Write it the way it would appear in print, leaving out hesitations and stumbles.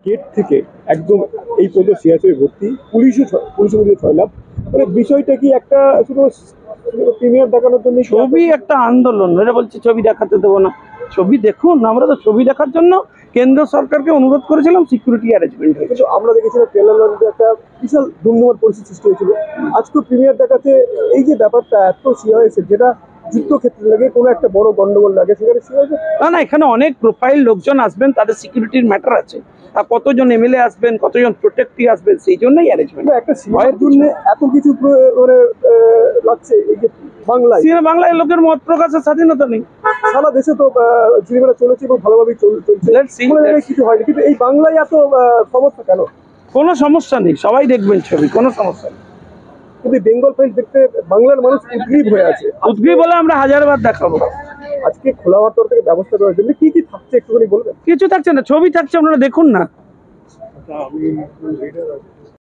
Gate থেকে একদম এই পর্যন্ত সিয়াচের ভর্তি, পুলিশের মধ্যে ছয়লাভ। মানে বিষয়টা কি একটা শুধু প্রিমিয়ার দেখানোর জন্য? ছবি একটা আন্দোলন, এটা বলছি ছবি দেখাতে দেবো না। ছবি দেখুন, আমরা তো ছবি দেখার জন্য কেন্দ্র সরকারকে অনুরোধ করেছিলাম, সিকিউরিটি অ্যারেঞ্জমেন্ট হয়েছে। কিন্তু আমরা দেখেছিলাম ট্রেলার লঞ্চে একটা বিশাল ধুমধুমার পরিস্থিতি সৃষ্টি হয়েছিল। আজকে প্রিমিয়ার দেখাতে এই যে ব্যাপারটা এত সিয়া হয়েছে, যেটা যুদ্ধক্ষেত্রে লাগে, কোনো একটা বড় গন্ডগোল লাগে, সেখানে সিয়া হয়েছে না, এখানে অনেক প্রোফাইল লোকজন আসবেন, তাদের সিকিউরিটির ম্যাটার আছে। আর কতজন এমএলএ আসবেন, কতজন প্রোটেক্টি আসবেন, সেই জন্যই অ্যারেঞ্জমেন্ট। একটা সিনেমার জন্য এত কিছু মানে লাগছে। এই যে বাংলায় লোকের মত প্রকাশের স্বাধীনতা নেই, সারা দেশে তো সিনেমাটা চলেছে এবং ভালোভাবেই চলছে, কিছু হয়নি, কিন্তু এই বাংলায় এত সমস্যা কেন? কোনো সমস্যা নেই, সবাই দেখবেন ছবি, কোনো সমস্যা নেই। কিন্তু বেঙ্গল ফাইল দেখতে বাংলার মানুষ উদ্গ্রীব হয়ে আছে। উদ্গ্রীব বলে আমরা হাজারবার দেখাবো। আজকে খোলা হওয়ার তরফ থেকে ব্যবস্থা করার জন্য কি কি থাকছে একটুখানি বলবেন? কিছু থাকছে না, ছবি থাকছে, আপনারা দেখুন না। আমি